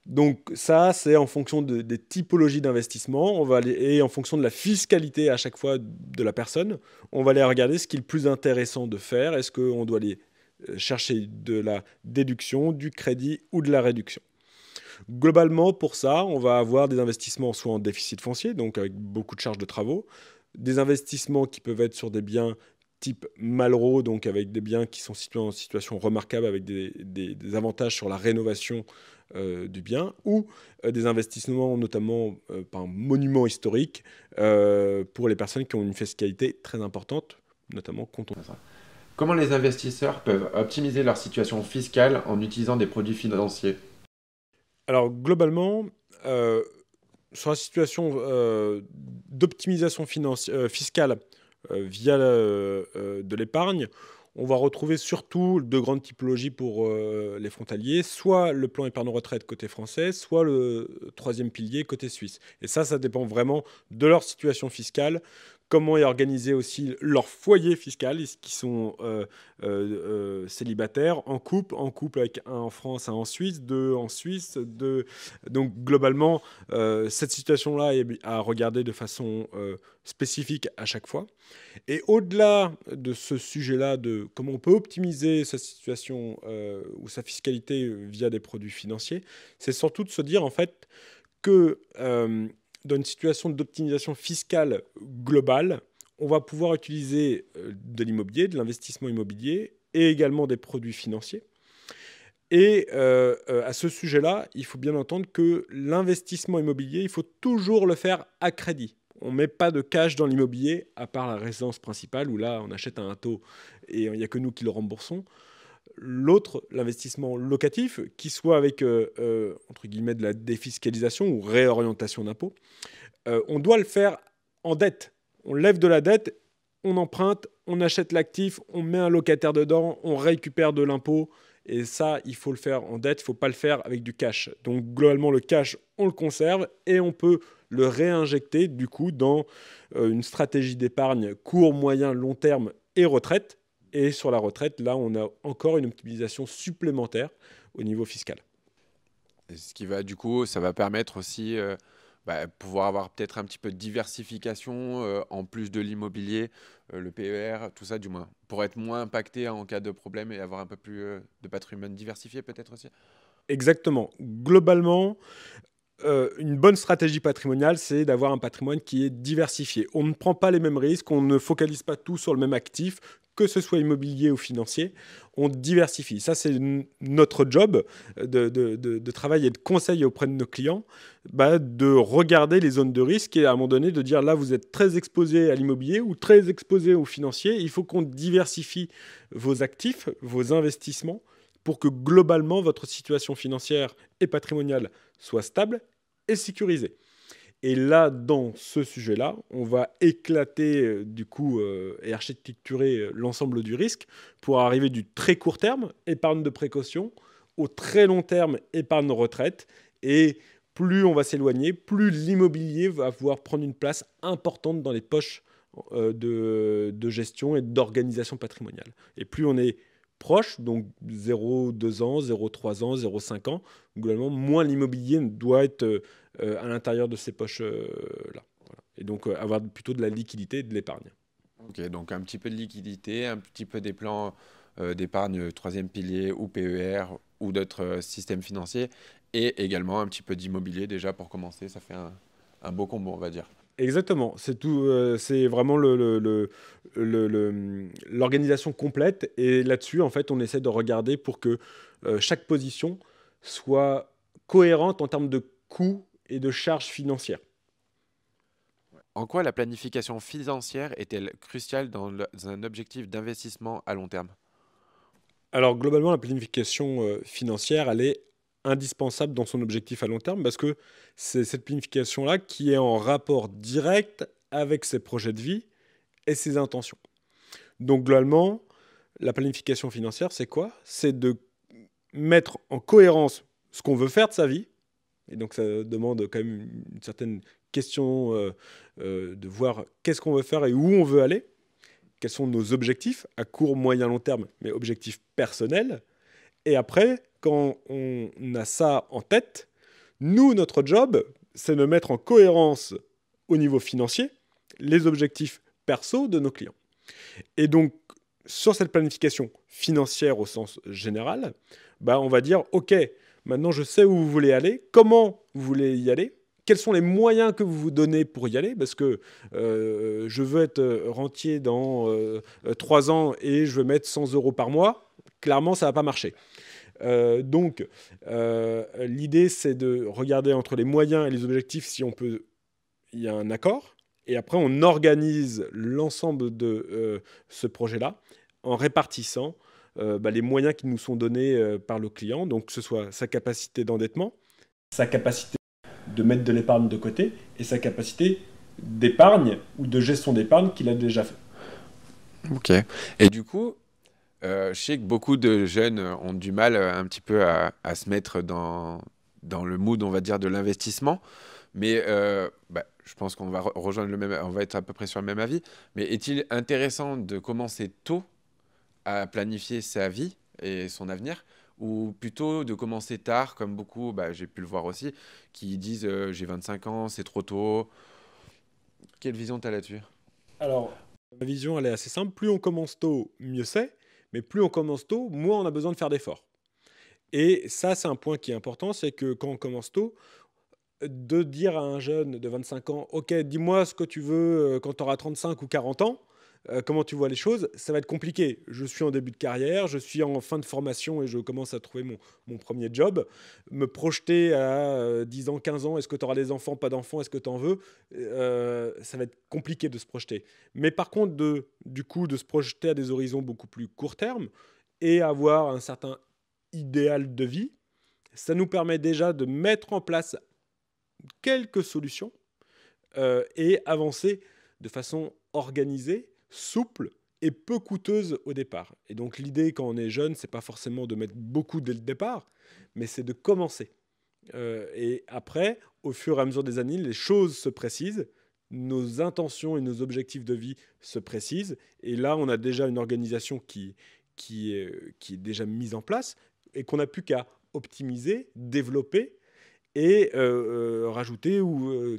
Donc ça, c'est en fonction des typologies d'investissement. Et en fonction de la fiscalité à chaque fois de la personne, on va aller regarder ce qui est le plus intéressant de faire. Est-ce qu'on doit aller chercher de la déduction, du crédit ou de la réduction? Globalement, pour ça, on va avoir des investissements soit en déficit foncier, donc avec beaucoup de charges de travaux, des investissements qui peuvent être sur des biens type Malraux, donc avec des biens qui sont situés en situation remarquable, avec des avantages sur la rénovation du bien, ou des investissements notamment par monument historique pour les personnes qui ont une fiscalité très importante, notamment quand on... Comment les investisseurs peuvent optimiser leur situation fiscale en utilisant des produits financiers? Alors globalement, sur la situation d'optimisation fiscale via de l'épargne, on va retrouver surtout de grandes typologies pour les frontaliers, soit le plan épargne retraite côté français, soit le troisième pilier côté suisse. Et ça dépend vraiment de leur situation fiscale, comment est organisé aussi leur foyer fiscal, est-ce qu'ils sont célibataires, en couple avec un en France, un en Suisse, deux en Suisse. Donc globalement, cette situation-là est à regarder de façon spécifique à chaque fois. Et au-delà de ce sujet-là, de comment on peut optimiser sa situation ou sa fiscalité via des produits financiers, c'est surtout de se dire en fait que dans une situation d'optimisation fiscale globale, on va pouvoir utiliser de l'immobilier, de l'investissement immobilier et également des produits financiers. Et à ce sujet-là, il faut bien entendre que l'investissement immobilier, il faut toujours le faire à crédit. On ne met pas de cash dans l'immobilier, à part la résidence principale, où là, on achète à un taux et il n'y a que nous qui le remboursons. L'autre, l'investissement locatif, qui soit avec, entre guillemets, de la défiscalisation ou réorientation d'impôts, on doit le faire en dette. On lève de la dette, on emprunte, on achète l'actif, on met un locataire dedans, on récupère de l'impôt. Et ça, il faut le faire en dette, il ne faut pas le faire avec du cash. Donc globalement, le cash, on le conserve et on peut le réinjecter du coup dans une stratégie d'épargne court, moyen, long terme et retraite. Et sur la retraite, là, on a encore une optimisation supplémentaire au niveau fiscal. Et ce qui va, du coup, ça va permettre aussi pouvoir avoir peut-être un petit peu de diversification en plus de l'immobilier, le PER, tout ça, du moins, pour être moins impacté en cas de problème et avoir un peu plus de patrimoine diversifié, peut-être aussi. Exactement. Globalement, une bonne stratégie patrimoniale, c'est d'avoir un patrimoine qui est diversifié. On ne prend pas les mêmes risques, on ne focalise pas tout sur le même actif, que ce soit immobilier ou financier. On diversifie. Ça, c'est notre job de travail et de conseil auprès de nos clients, de regarder les zones de risque et à un moment donné de dire là, vous êtes très exposé à l'immobilier ou très exposé au financier. Il faut qu'on diversifie vos actifs, vos investissements pour que globalement votre situation financière et patrimoniale soit stable et sécurisée. Et là, dans ce sujet-là, on va éclater et architecturer l'ensemble du risque pour arriver du très court terme, épargne de précaution, au très long terme, épargne retraite. Et plus on va s'éloigner, plus l'immobilier va pouvoir prendre une place importante dans les poches de gestion et d'organisation patrimoniale. Et plus on est proche, donc 0,2 ans, 0,3 ans, 0,5 ans, globalement, moins l'immobilier doit être à l'intérieur de ces poches-là. Voilà. Et donc avoir plutôt de la liquidité et de l'épargne. Ok, donc un petit peu de liquidité, un petit peu des plans d'épargne troisième pilier ou PER ou d'autres systèmes financiers et également un petit peu d'immobilier déjà pour commencer. Ça fait un beau combo, on va dire. Exactement, c'est tout, c'est vraiment l'organisation complète. Et là-dessus, en fait, on essaie de regarder pour que chaque position soit cohérente en termes de coûts et de charges financières. En quoi la planification financière est-elle cruciale dans un objectif d'investissement à long terme? Alors globalement, la planification financière, elle est indispensable dans son objectif à long terme parce que c'est cette planification-là qui est en rapport direct avec ses projets de vie et ses intentions. Donc globalement, la planification financière, c'est quoi? C'est de mettre en cohérence ce qu'on veut faire de sa vie. Et donc ça demande quand même une certaine question de voir qu'est-ce qu'on veut faire et où on veut aller. Quels sont nos objectifs à court, moyen, long terme, mais objectifs personnels. Et après, quand on a ça en tête, nous, notre job, c'est de mettre en cohérence au niveau financier les objectifs perso de nos clients. Et donc, sur cette planification financière au sens général, on va dire, OK, maintenant je sais où vous voulez aller, comment vous voulez y aller, quels sont les moyens que vous vous donnez pour y aller, parce que je veux être rentier dans 3 ans et je veux mettre 100 euros par mois, clairement, ça ne va pas marcher. L'idée, c'est de regarder entre les moyens et les objectifs si on peut, il y a un accord. Et après, on organise l'ensemble de ce projet-là en répartissant les moyens qui nous sont donnés par le client, donc que ce soit sa capacité d'endettement, sa capacité de mettre de l'épargne de côté et sa capacité d'épargne ou de gestion d'épargne qu'il a déjà fait. Ok. Et du coup, je sais que beaucoup de jeunes ont du mal un petit peu à se mettre dans le mood, on va dire, de l'investissement. Mais je pense qu'on va rejoindre on va être à peu près sur le même avis. Mais est-il intéressant de commencer tôt à planifier sa vie et son avenir, ou plutôt de commencer tard, comme beaucoup, j'ai pu le voir aussi, qui disent j'ai 25 ans, c'est trop tôt. Quelle vision tu as là-dessus? Alors, ma vision, elle est assez simple. Plus on commence tôt, mieux c'est. Mais plus on commence tôt, moins on a besoin de faire d'efforts. Et ça, c'est un point qui est important, c'est que quand on commence tôt, de dire à un jeune de 25 ans, OK, dis-moi ce que tu veux quand tu auras 35 ou 40 ans, comment tu vois les choses, ça va être compliqué. Je suis en début de carrière, je suis en fin de formation et je commence à trouver mon premier job. Me projeter à 10 ans, 15 ans, est-ce que tu auras des enfants, pas d'enfants, est-ce que tu en veux, ça va être compliqué de se projeter. Mais par contre, du coup, de se projeter à des horizons beaucoup plus court terme et avoir un certain idéal de vie, ça nous permet déjà de mettre en place quelques solutions et avancer de façon organisée, souple et peu coûteuse au départ. Et donc l'idée quand on est jeune, c'est pas forcément de mettre beaucoup dès le départ, mais c'est de commencer. Et après, au fur et à mesure des années, les choses se précisent, nos intentions et nos objectifs de vie se précisent. Et là, on a déjà une organisation qui est déjà mise en place et qu'on n'a plus qu'à optimiser, développer et rajouter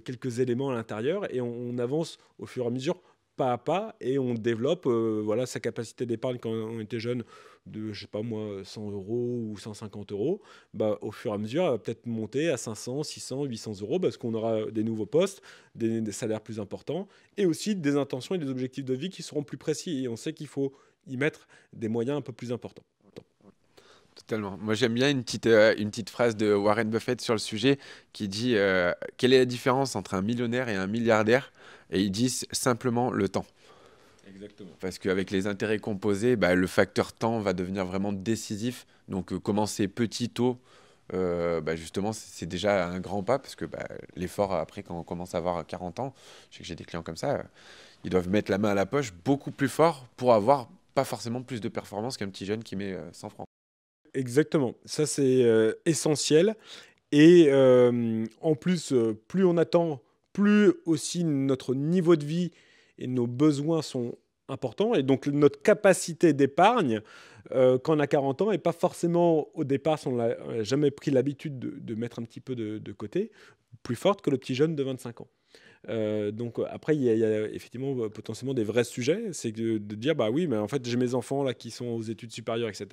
quelques éléments à l'intérieur et on avance au fur et à mesure, pas à pas, et on développe voilà, sa capacité d'épargne quand on était jeune de, je sais pas moi, 100 euros ou 150 euros. Bah, au fur et à mesure, elle va peut-être monter à 500, 600, 800 euros parce qu'on aura des nouveaux postes, des salaires plus importants et aussi des intentions et des objectifs de vie qui seront plus précis. Et on sait qu'il faut y mettre des moyens un peu plus importants. Totalement. Moi, j'aime bien une petite phrase de Warren Buffett sur le sujet qui dit quelle est la différence entre un millionnaire et un milliardaire? Et ils disent simplement le temps. Exactement. Parce qu'avec les intérêts composés, bah, le facteur temps va devenir vraiment décisif. Donc, commencer petit tôt, bah, justement, c'est déjà un grand pas. Parce que bah, l'effort, après, quand on commence à avoir 40 ans, je sais que j'ai des clients comme ça, ils doivent mettre la main à la poche beaucoup plus fort pour avoir pas forcément plus de performance qu'un petit jeune qui met 100 francs. Exactement. Ça, c'est essentiel. Et en plus, plus on attend, plus aussi notre niveau de vie et nos besoins sont importants. Et donc notre capacité d'épargne, quand on a 40 ans, n'est pas forcément au départ, si on n'a jamais pris l'habitude de mettre un petit peu de côté, plus forte que le petit jeune de 25 ans. Donc après, il y a effectivement potentiellement des vrais sujets. C'est de dire, bah oui, mais en fait, j'ai mes enfants là qui sont aux études supérieures, etc.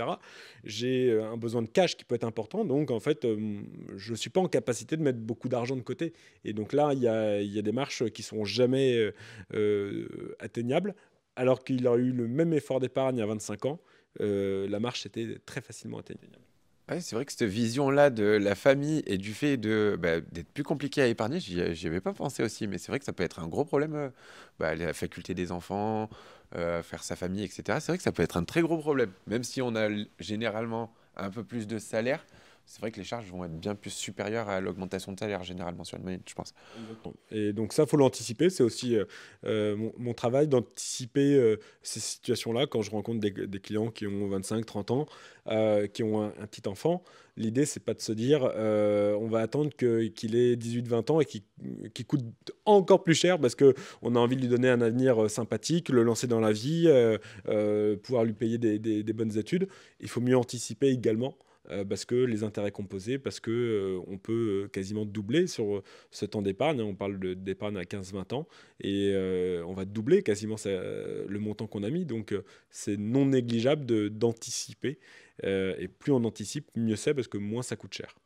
J'ai un besoin de cash qui peut être important. Donc en fait, je ne suis pas en capacité de mettre beaucoup d'argent de côté. Et donc là, il y a des marches qui sont jamais atteignables. Alors qu'il aurait eu le même effort d'épargne à 25 ans, la marche était très facilement atteignable. Ouais, c'est vrai que cette vision-là de la famille et du fait de bah, d'être plus compliqué à épargner, j'y avais pas pensé aussi, mais c'est vrai que ça peut être un gros problème, bah, la faculté des enfants, faire sa famille, etc. C'est vrai que ça peut être un très gros problème, même si on a généralement un peu plus de salaire. C'est vrai que les charges vont être bien plus supérieures à l'augmentation de salaire généralement sur une moyenne, je pense. Exactement. Et donc ça, faut l'anticiper. C'est aussi mon travail d'anticiper ces situations-là quand je rencontre des clients qui ont 25, 30 ans, qui ont un petit enfant. L'idée, c'est pas de se dire on va attendre qu'il ait 18, 20 ans et qu'il coûte encore plus cher parce qu'on a envie de lui donner un avenir sympathique, le lancer dans la vie, pouvoir lui payer des bonnes études. Il faut mieux anticiper également. Parce que les intérêts composés, parce que on peut quasiment doubler sur ce temps d'épargne. On parle d'épargne à 15-20 ans et on va doubler quasiment le montant qu'on a mis. Donc c'est non négligeable d'anticiper. Et plus on anticipe, mieux c'est parce que moins ça coûte cher.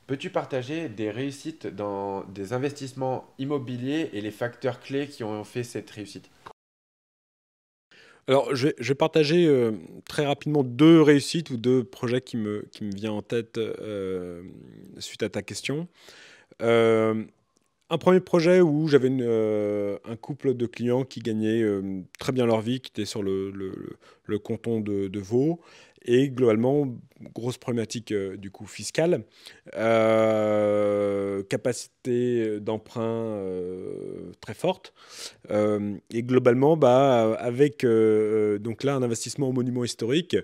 Peux-tu partager des réussites dans des investissements immobiliers et les facteurs clés qui ont fait cette réussite? Alors, je vais partager très rapidement deux réussites ou deux projets qui me viennent en tête suite à ta question. Euh, un premier projet où j'avais un couple de clients qui gagnaient très bien leur vie, qui étaient sur le canton de Vaud, et globalement, grosse problématique du coup fiscale, capacité d'emprunt très forte, et globalement, bah, avec donc là un investissement au monument historique,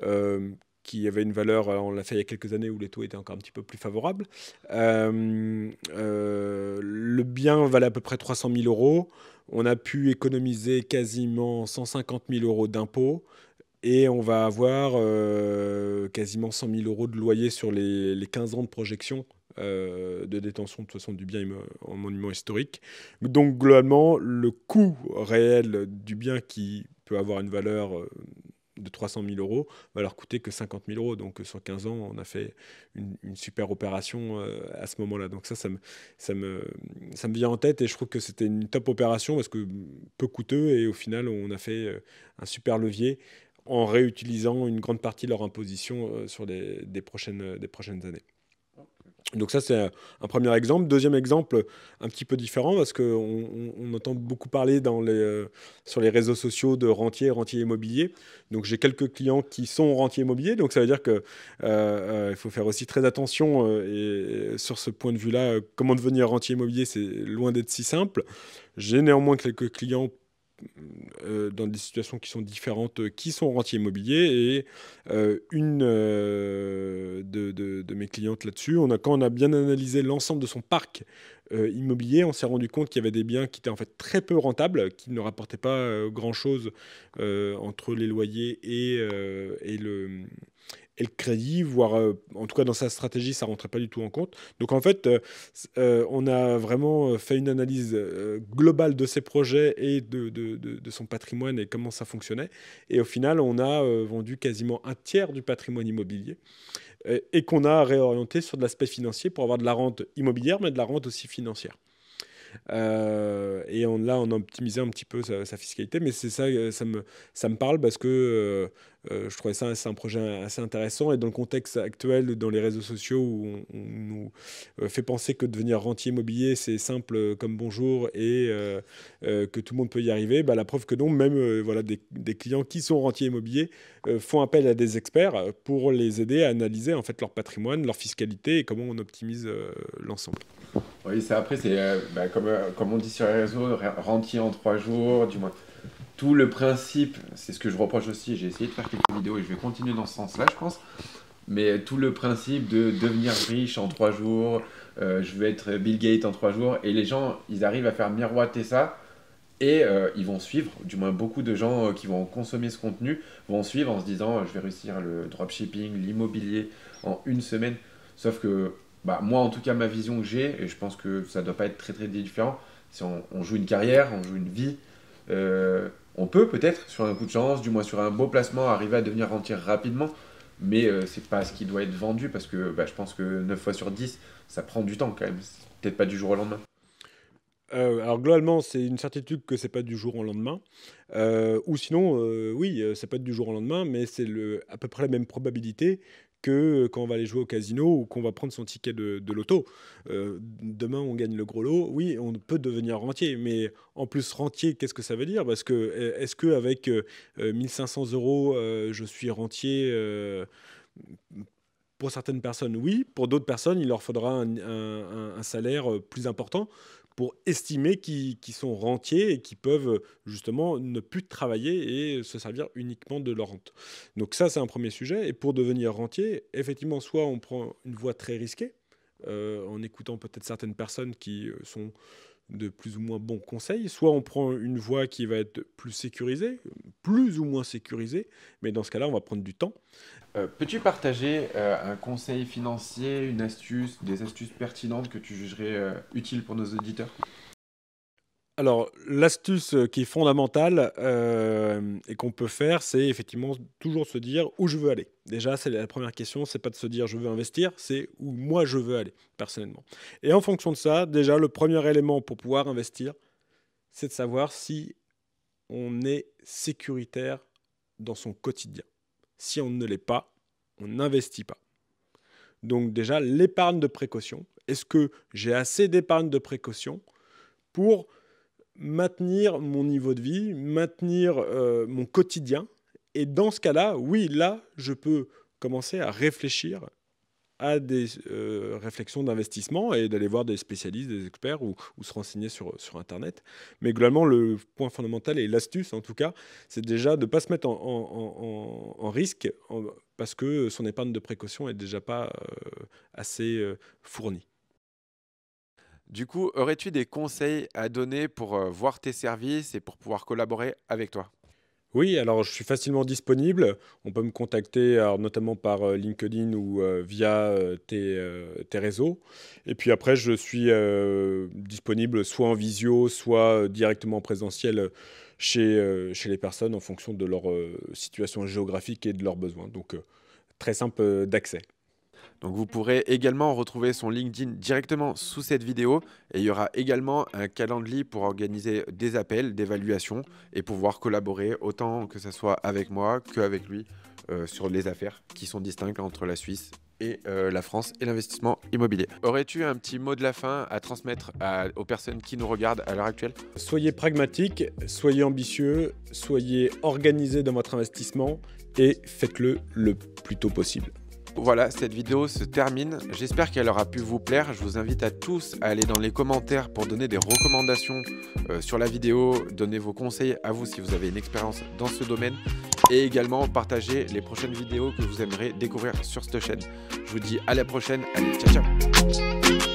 euh, qui avait une valeur, on l'a fait il y a quelques années où les taux étaient encore un petit peu plus favorables. Le bien valait à peu près 300 000 euros. On a pu économiser quasiment 150 000 euros d'impôts et on va avoir quasiment 100 000 euros de loyer sur les 15 ans de projection de détention de toute façon du bien en monument historique. Donc globalement, le coût réel du bien qui peut avoir une valeur de 300 000 euros va leur coûter que 50 000 euros. Donc sur 15 ans, on a fait une super opération à ce moment-là. Donc ça me, ça me vient en tête et je trouve que c'était une top opération parce que peu coûteux et au final, on a fait un super levier en réutilisant une grande partie de leur imposition sur des prochaines années. Donc ça, c'est un premier exemple. Deuxième exemple, un petit peu différent, parce qu'on on entend beaucoup parler sur les réseaux sociaux de rentiers immobiliers. Donc j'ai quelques clients qui sont rentiers immobiliers, donc ça veut dire qu'il faut faire aussi très attention. Et sur ce point de vue-là, comment devenir rentier immobilier, c'est loin d'être si simple. J'ai néanmoins quelques clients dans des situations qui sont différentes, qui sont rentiers immobiliers. Et une de mes clientes là-dessus, quand on a bien analysé l'ensemble de son parc immobilier, on s'est rendu compte qu'il y avait des biens qui étaient en fait très peu rentables, qui ne rapportaient pas grand-chose entre les loyers et le crédit, voire en tout cas dans sa stratégie, ça rentrait pas du tout en compte. Donc en fait, on a vraiment fait une analyse globale de ses projets et de son patrimoine et comment ça fonctionnait. Et au final, on a vendu quasiment un tiers du patrimoine immobilier et qu'on a réorienté sur de l'aspect financier pour avoir de la rente immobilière, mais de la rente aussi financière. Et là, on a optimisé un petit peu sa fiscalité, mais c'est ça, ça me parle parce que je trouvais ça c'est un projet assez intéressant et dans le contexte actuel, dans les réseaux sociaux où on nous fait penser que devenir rentier immobilier, c'est simple comme bonjour et que tout le monde peut y arriver, bah, la preuve que non, même voilà, des clients qui sont rentiers immobiliers font appel à des experts pour les aider à analyser en fait leur patrimoine, leur fiscalité et comment on optimise l'ensemble. Oui, ça après, c'est comme on dit sur les réseaux, rentier en 3 jours, du moins. Tout le principe, c'est ce que je reproche aussi, j'ai essayé de faire quelques vidéos et je vais continuer dans ce sens-là, je pense. Mais tout le principe de devenir riche en 3 jours, je vais être Bill Gates en 3 jours, et les gens, ils arrivent à faire miroiter ça, et ils vont suivre, du moins beaucoup de gens qui vont consommer ce contenu, vont suivre en se disant, je vais réussir le dropshipping, l'immobilier en 1 semaine. Sauf que, moi en tout cas, ma vision que j'ai, et je pense que ça ne doit pas être très très différent, si on joue une carrière, on joue une vie, on peut peut-être, sur un coup de chance, du moins sur un beau placement, arriver à devenir rentier rapidement, mais c'est pas ce qui doit être vendu parce que je pense que 9 fois sur 10, ça prend du temps quand même. C'est peut-être pas du jour au lendemain. Alors globalement, c'est une certitude que c'est pas du jour au lendemain. Ou sinon, oui, ça peut être du jour au lendemain, mais c'est à peu près la même probabilité que quand on va aller jouer au casino ou qu'on va prendre son ticket de loto. Demain, on gagne le gros lot. Oui, on peut devenir rentier, mais en plus rentier, qu'est-ce que ça veut dire? Parce que est-ce qu'avec 1500 euros, je suis rentier pour certaines personnes, oui. Pour d'autres personnes, il leur faudra un salaire plus important pour estimer qu'ils sont rentiers et qu'ils peuvent justement ne plus travailler et se servir uniquement de leur rente. Donc ça, c'est un premier sujet. Et pour devenir rentier, effectivement, soit on prend une voie très risquée, en écoutant peut-être certaines personnes qui sont de plus ou moins bons conseils, soit on prend une voie qui va être plus sécurisée, plus ou moins sécurisée, mais dans ce cas-là, on va prendre du temps. Peux-tu partager un conseil financier, une astuce, des astuces pertinentes que tu jugerais utiles pour nos auditeurs? Alors, l'astuce qui est fondamentale et qu'on peut faire, c'est effectivement toujours se dire où je veux aller. Déjà, c'est la première question, c'est pas de se dire je veux investir, c'est où moi je veux aller, personnellement. Et en fonction de ça, déjà, le premier élément pour pouvoir investir, c'est de savoir si on est sécuritaire dans son quotidien. Si on ne l'est pas, on n'investit pas. Donc déjà, l'épargne de précaution. Est-ce que j'ai assez d'épargne de précaution pour maintenir mon niveau de vie, maintenir mon quotidien? Et dans ce cas-là, oui, là, je peux commencer à réfléchir à des réflexions d'investissement et d'aller voir des spécialistes, des experts ou se renseigner sur Internet. Mais globalement, le point fondamental et l'astuce en tout cas, c'est déjà de ne pas se mettre en risque parce que son épargne de précaution est déjà pas assez fournie. Du coup, aurais-tu des conseils à donner pour voir tes services et pour pouvoir collaborer avec toi? Oui, alors je suis facilement disponible. On peut me contacter alors, notamment par LinkedIn ou via tes réseaux. Et puis après, je suis disponible soit en visio, soit directement en présentiel chez les personnes en fonction de leur situation géographique et de leurs besoins. Donc très simple d'accès. Donc vous pourrez également retrouver son LinkedIn directement sous cette vidéo et il y aura également un calendrier pour organiser des appels, d'évaluation et pouvoir collaborer autant que ce soit avec moi qu'avec lui sur les affaires qui sont distinctes entre la Suisse et la France et l'investissement immobilier. Aurais-tu un petit mot de la fin à transmettre aux personnes qui nous regardent à l'heure actuelle? Soyez pragmatique, soyez ambitieux, soyez organisé dans votre investissement et faites-le le plus tôt possible. Voilà, cette vidéo se termine. J'espère qu'elle aura pu vous plaire. Je vous invite à tous à aller dans les commentaires pour donner des recommandations sur la vidéo, donner vos conseils à vous si vous avez une expérience dans ce domaine et également partager les prochaines vidéos que vous aimeriez découvrir sur cette chaîne. Je vous dis à la prochaine. Allez, ciao ciao.